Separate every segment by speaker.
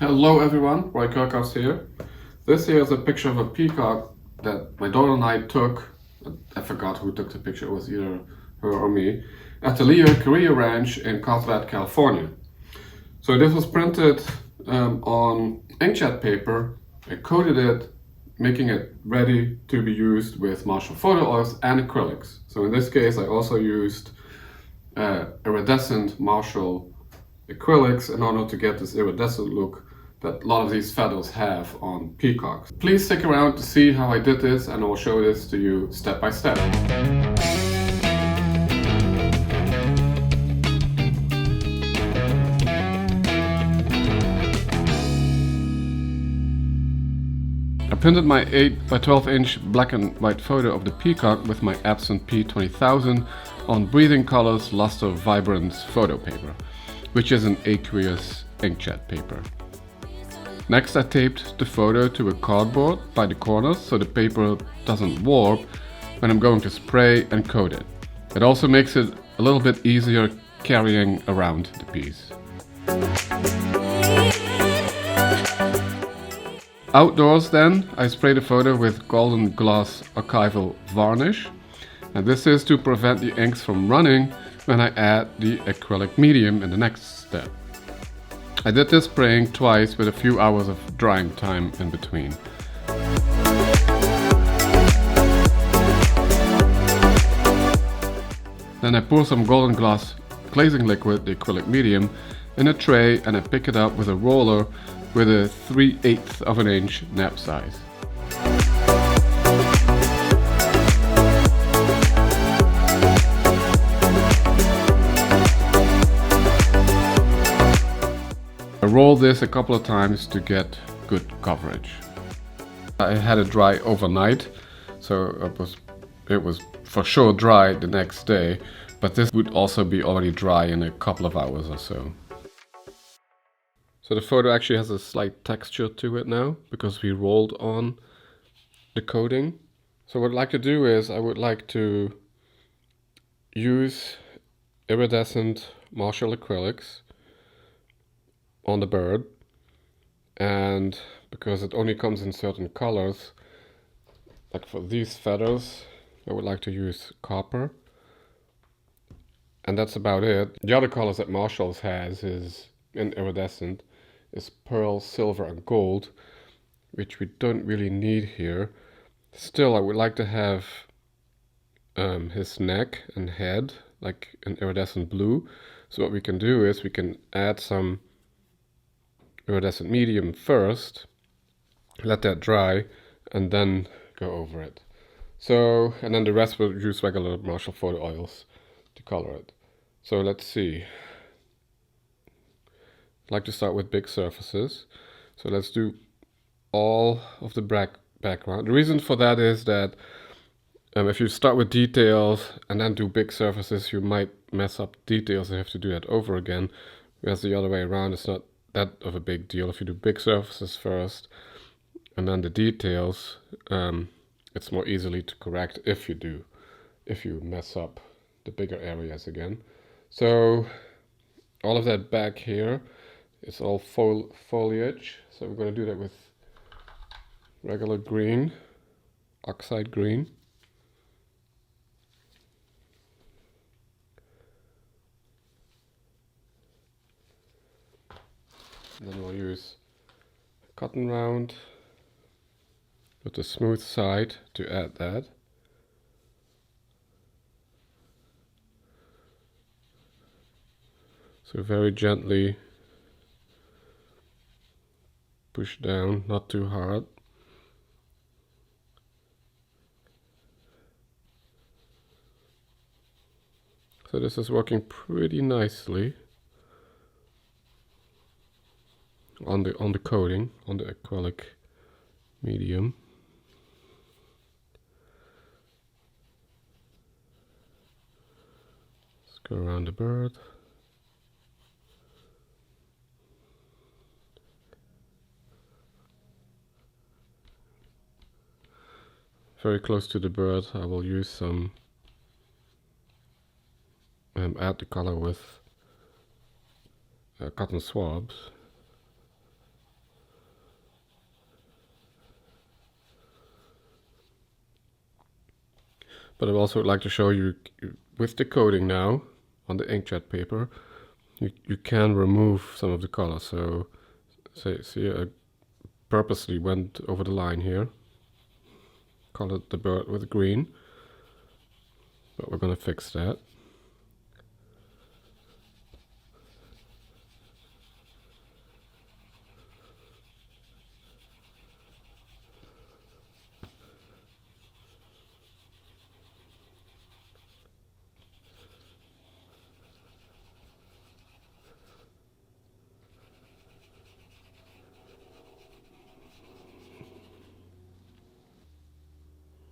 Speaker 1: Hello everyone, Roy Kerckhoffs here. This here is a picture of a peacock that my daughter and I took. I forgot who took the picture, it was either her or me, at the Leo Carillo Ranch in Carlsbad, California. So this was printed on inkjet paper. I coated it, making it ready to be used with Marshall photo oils and acrylics. So in this case I also used iridescent Marshall acrylics in order to get this iridescent look that a lot of these feathers have on peacocks. Please stick around to see how I did this, and I will show this to you step by step. I printed my 8 by 12 inch black and white photo of the peacock with my Epson P20000 on Breathing Colors Luster Vibrance photo paper, which is an aqueous inkjet paper. Next I taped the photo to a cardboard by the corners so the paper doesn't warp when I'm going to spray and coat it. It also makes it a little bit easier carrying around the piece. Outdoors then, I sprayed the photo with Golden Gloss Archival Varnish, and this is to prevent the inks from running when I add the acrylic medium in the next step. I did this spraying twice with a few hours of drying time in between. Then I pour some Golden Gloss glazing liquid, the acrylic medium, in a tray, and I pick it up with a roller with a 3/8 of an inch nap size. I rolled this a couple of times to get good coverage. I had it dry overnight, so it was for sure dry the next day, but this would also be already dry in a couple of hours or so. So the photo actually has a slight texture to it now, because we rolled on the coating. So what I'd like to do is, I would like to use iridescent Marshall acrylics on the bird, and because it only comes in certain colors, like for these feathers I would like to use copper, and that's about it. The other colors that Marshall's has is in iridescent is pearl, silver and gold, which we don't really need here. Still, I would like to have his neck and head like an iridescent blue. So what we can do is we can add some iridescent medium first, let that dry, and then go over it. So, and then the rest we'll use regular Marshall photo oils to color it. So let's see. I'd like to start with big surfaces. So let's do all of the background. The reason for that is that if you start with details and then do big surfaces, you might mess up details and have to do that over again. Whereas the other way around, it's not that of a big deal. If you do big surfaces first and then the details, it's more easily to correct if you mess up the bigger areas again. So all of that back here, it's all foliage. So we're going to do that with regular green, oxide green. And then we'll use cotton round with the smooth side to add that. So very gently push down, not too hard. So this is working pretty nicely on the coating, on the acrylic medium. Let's go around the bird. Very close to the bird, I will use some add the color with cotton swabs. But I'd also like to show you with the coating now on the inkjet paper, you can remove some of the color. So see, I purposely went over the line here, colored the bird with green, but we're going to fix that.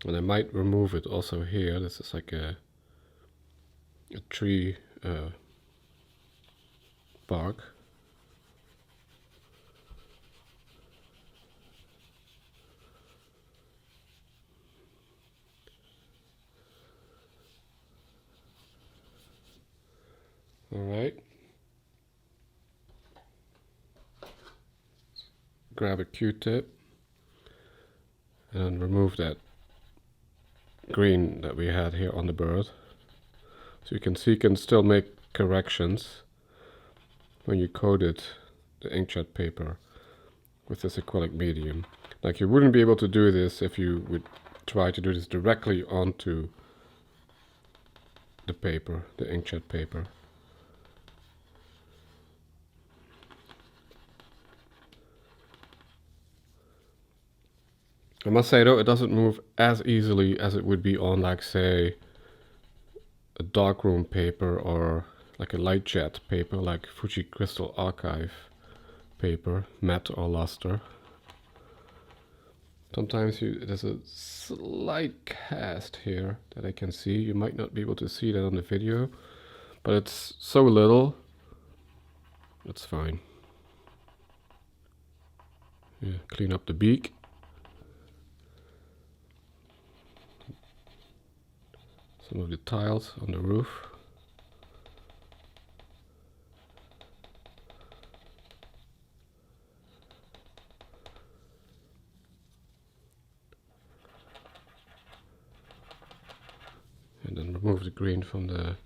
Speaker 1: And I might remove it also here. This is like a tree bark. Alright. Grab a Q-tip and remove that green that we had here on the bird. So you can still make corrections when you coated the inkjet paper with this acrylic medium. Like, you wouldn't be able to do this if you would try to do this directly onto the paper, the inkjet paper. I must say though, it doesn't move as easily as it would be on, like, say, a darkroom paper or like a light jet paper, like Fuji Crystal Archive paper, matte or luster. Sometimes there's a slight cast here that I can see. You might not be able to see that on the video, but it's so little, it's fine. Yeah, clean up the beak. Some of the tiles on the roof. And then remove the green from the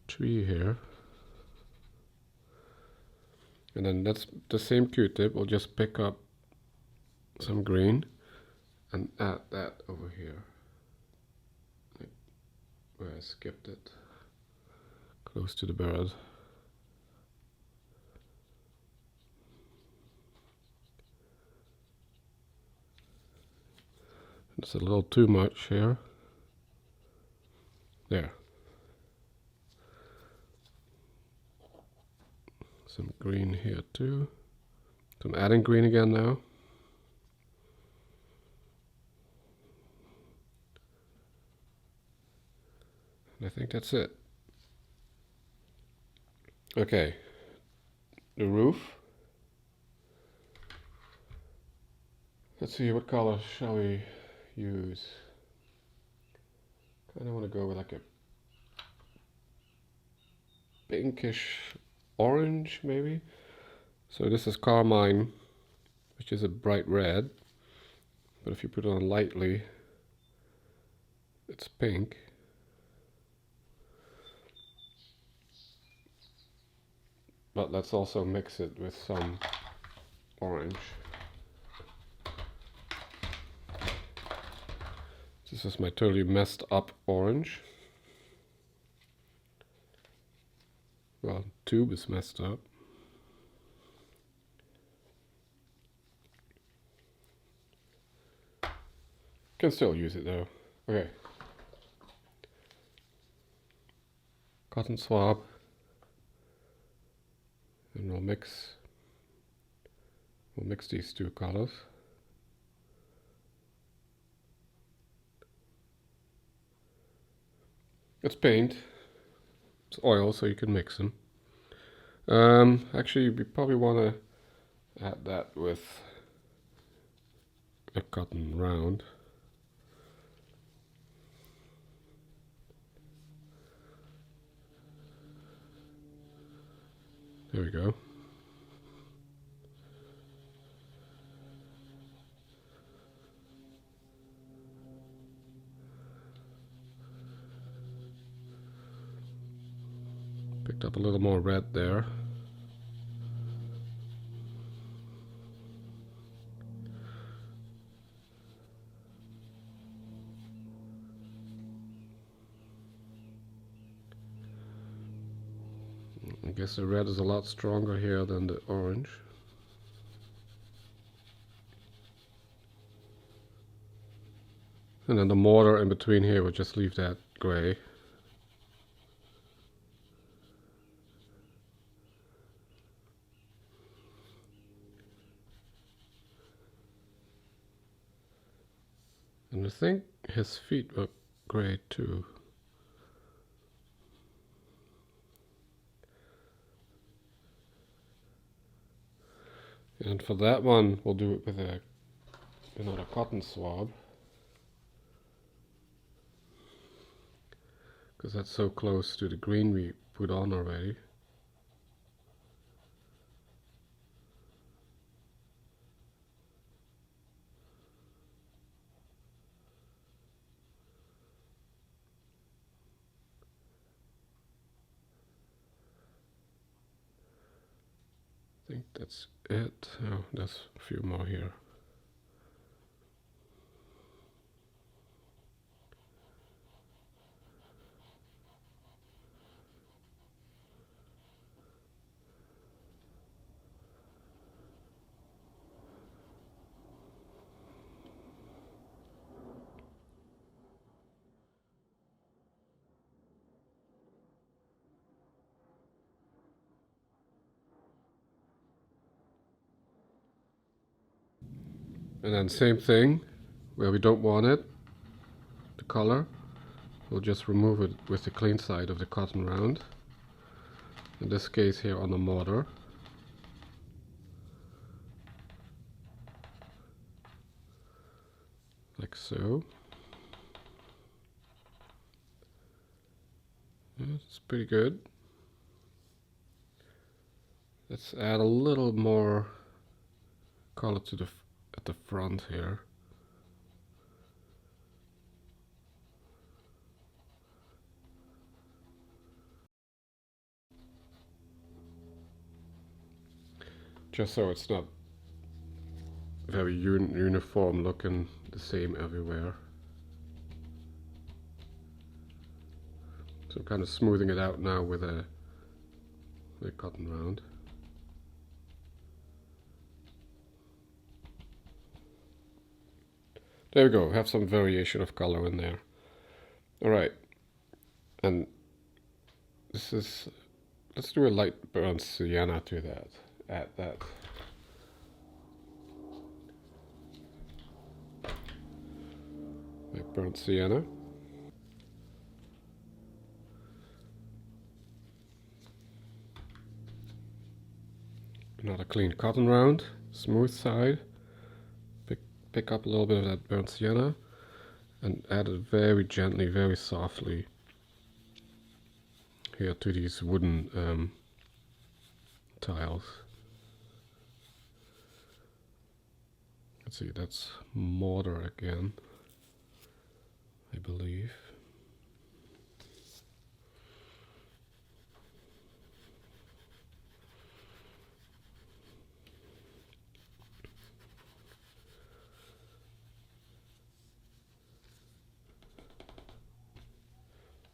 Speaker 1: tree here. And then that's the same Q-tip. We'll just pick up some green and add that over here. Where I skipped it. Close to the bird. It's a little too much here. There. Some green here too. So I'm adding green again now. And I think that's it. Okay. The roof. Let's see, what color shall we use? Kind of want to go with like a pinkish orange maybe. So this is carmine, which is a bright red, but if you put it on lightly, it's pink. But let's also mix it with some orange. This is my totally messed up orange. Well, tube is messed up. Can still use it though. Okay. Cotton swab. And we'll mix these two colors. It's paint. It's oil, so you can mix them. Actually, we probably want to add that with a cotton round. There we go. Picked up a little more red there. I guess the red is a lot stronger here than the orange. And then the mortar in between here would just leave that gray. And I think his feet were gray too. And for that one, we'll do it with another cotton swab. Because that's so close to the green we put on already. I think that's it. Oh, there's a few more here. And then same thing, where we don't want it, the color, we'll just remove it with the clean side of the cotton round. In this case here on the mortar. Like so. Yeah, it's pretty good. Let's add a little more color to at the front here. Just so it's not very uniform looking, the same everywhere. So I'm kind of smoothing it out now with a cotton round. There we go, have some variation of color in there. Alright, and this is, let's do a light burnt sienna to that, add that. Light burnt sienna. Another clean cotton round, smooth side. Pick up a little bit of that burnt sienna and add it very gently, very softly here to these wooden tiles. Let's see, that's mortar again, I believe.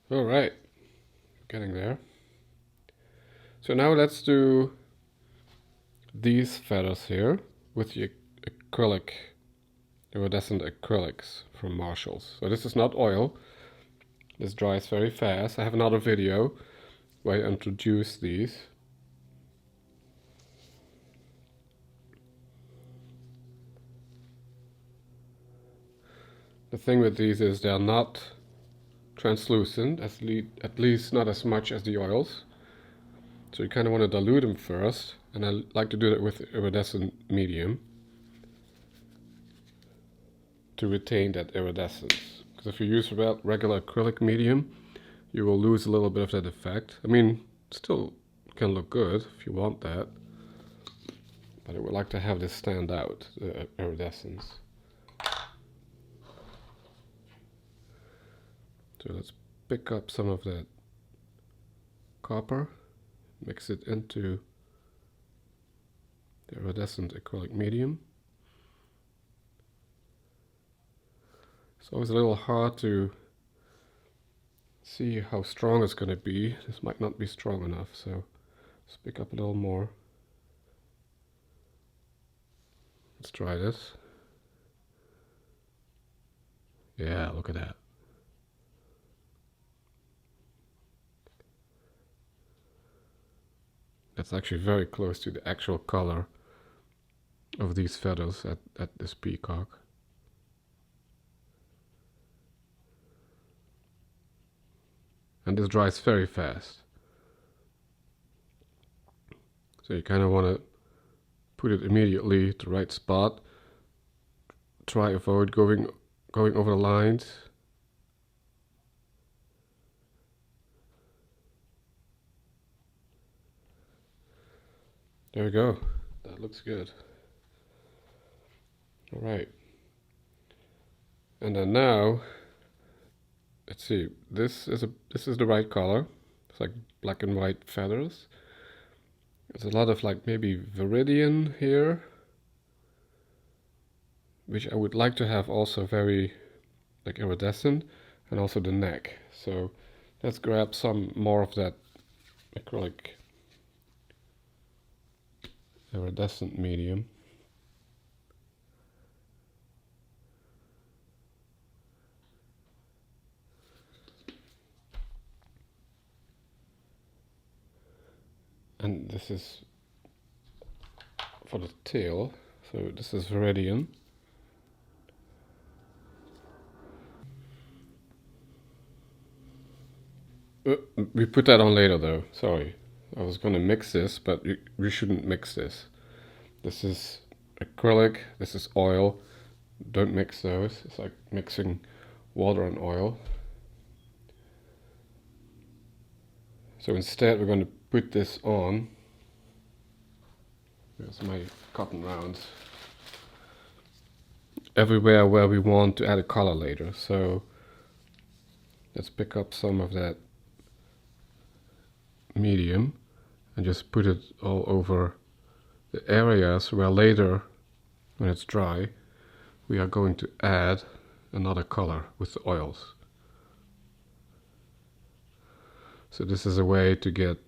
Speaker 1: All right, getting there. So now let's do these feathers here with the acrylic, iridescent acrylics from Marshall's. So this is not oil. This dries very fast. I have another video where I introduce these. The thing with these is they're not translucent, at least not as much as the oils. So you kind of want to dilute them first, and I like to do that with iridescent medium to retain that iridescence. Because if you use regular acrylic medium, you will lose a little bit of that effect. I mean, still can look good if you want that, but I would like to have this stand out, the iridescence. So let's pick up some of that copper mix it into the iridescent acrylic medium. It's always a little hard to see how strong it's going to be. This might not be strong enough, so let's pick up a little more. Let's try this. Yeah, look at that. That's actually very close to the actual color of these feathers at this peacock. And this dries very fast. So you kind of want to put it immediately to the right spot. Try avoid going over the lines. There we go. That looks good. All right. And then now, let's see. This is the right color. It's like black and white feathers. There's a lot of like maybe viridian here, which I would like to have also very like iridescent, and also the neck. So let's grab some more of that acrylic iridescent medium. And this is for the tail, so this is viridian. We put that on later though, sorry. I was going to mix this, but we shouldn't mix this. This is acrylic, this is oil. Don't mix those. It's like mixing water and oil. So instead we're going to put this on. There's my cotton rounds. Everywhere where we want to add a color later. So let's pick up some of that medium and just put it all over the areas where later, when it's dry, we are going to add another color with the oils. So this is a way to get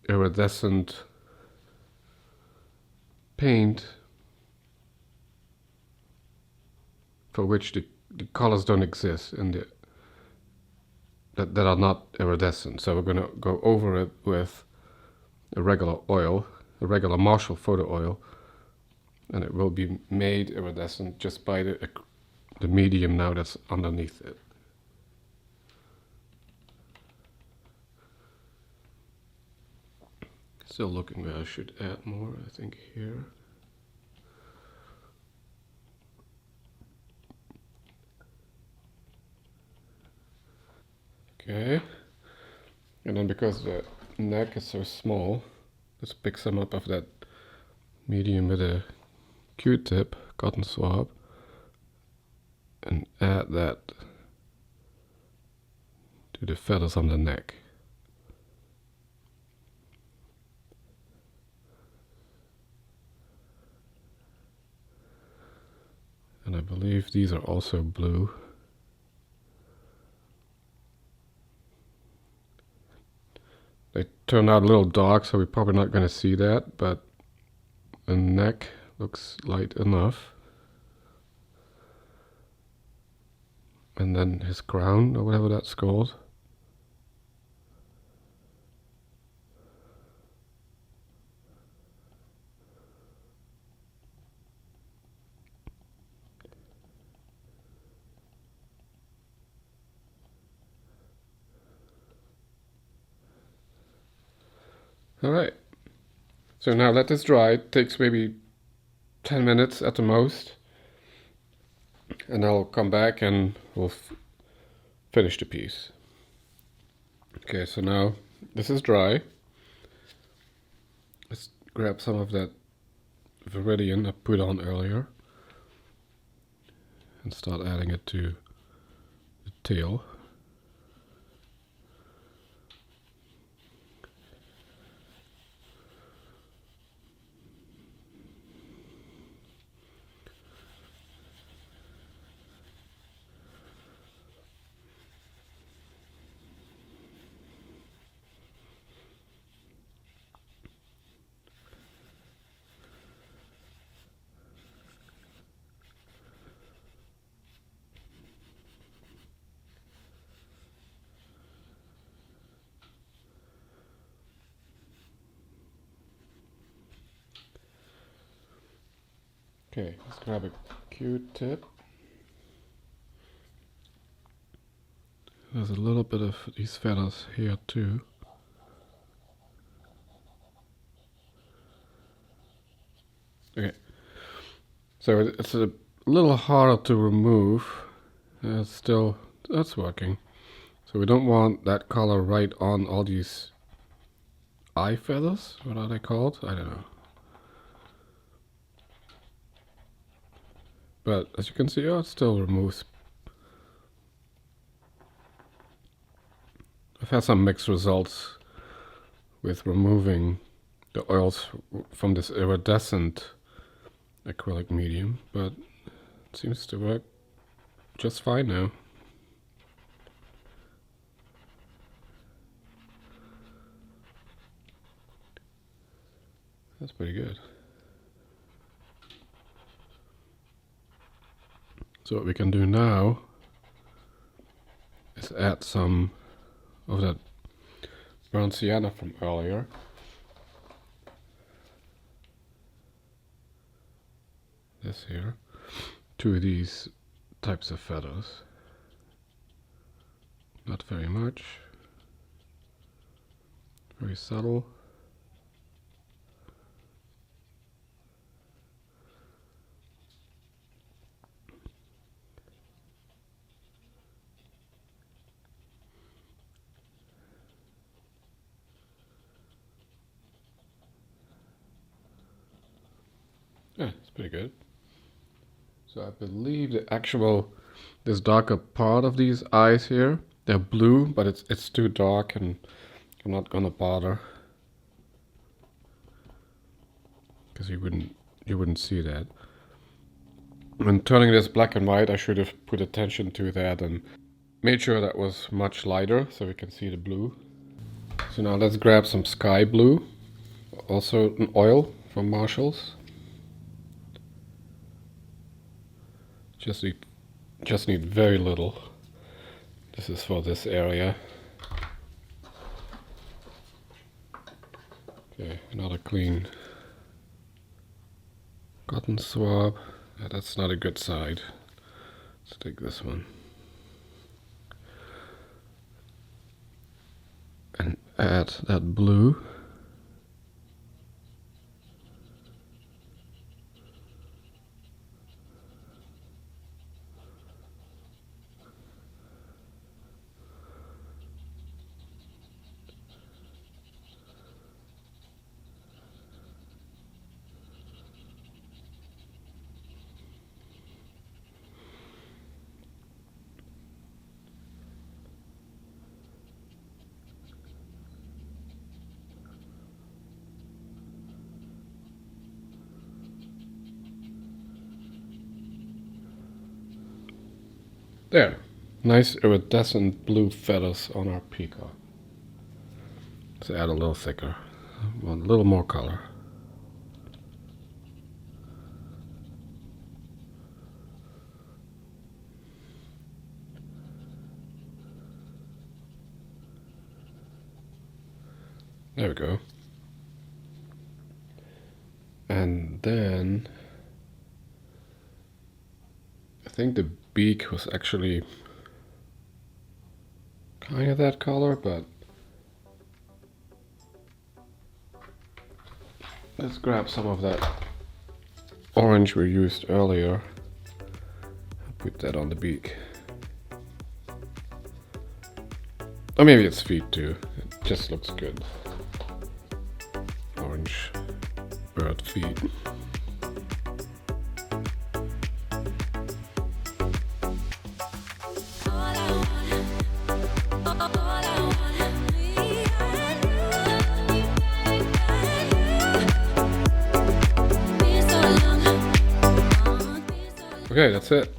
Speaker 1: iridescent paint for which the colors don't exist in the that are not iridescent. So we're going to go over it with a regular oil, a regular Marshall photo oil, and it will be made iridescent just by the medium now that's underneath it. Still looking where I should add more, I think here. Okay, and then because the neck is so small, let's pick some up of that medium with a Q-tip, cotton swab, and add that to the feathers on the neck. And I believe these are also blue. They turn out a little dark, so we're probably not going to see that, but the neck looks light enough. And then his crown, or whatever that's called. Alright, so now let this dry. It takes maybe 10 minutes at the most, and I'll come back and we'll finish the piece. Okay, so now this is dry. Let's grab some of that viridian I put on earlier and start adding it to the tail. Okay, let's grab a Q-tip. There's a little bit of these feathers here too. Okay, so it's a little harder to remove. Still, that's working. So we don't want that color right on all these eye feathers. What are they called? I don't know. But as you can see, it still removes. I've had some mixed results with removing the oils from this iridescent acrylic medium, but it seems to work just fine now. That's pretty good. So what we can do now is add some of that brown sienna from earlier. This here. Two of these types of feathers. Not very much. Very subtle. Yeah, it's pretty good. So I believe this darker part of these eyes here, they're blue, but it's too dark and I'm not gonna bother. Because you wouldn't see that. When turning this black and white, I should have put attention to that and made sure that was much lighter so we can see the blue. So now let's grab some sky blue, also an oil from Marshall's. Just need very little. This is for this area. Okay, another clean cotton swab. That's not a good side. Let's take this one. And add that blue. There, nice iridescent blue feathers on our peacock. Let's add a little thicker, a little more color. There we go. And then I think the beak was actually kind of that color, but let's grab some of that orange we used earlier. Put that on the beak. Or maybe it's feet too. It just looks good. Orange bird feet. Okay, that's it.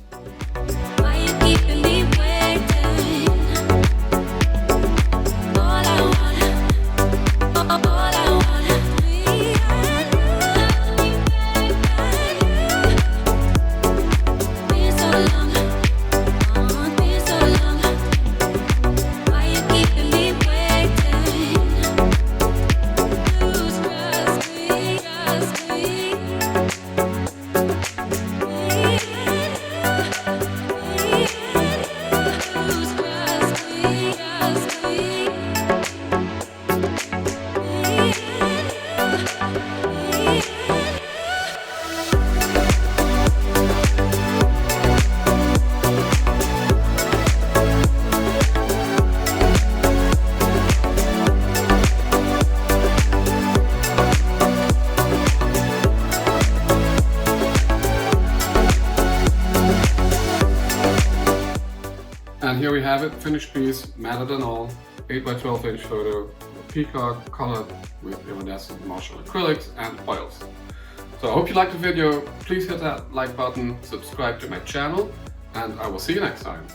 Speaker 1: have it, finished piece, matted and all, 8 by 12 inch photo, Peacock, colored with iridescent Marshall acrylics and oils. So I hope you liked the video. Please hit that like button, subscribe to my channel, and I will see you next time.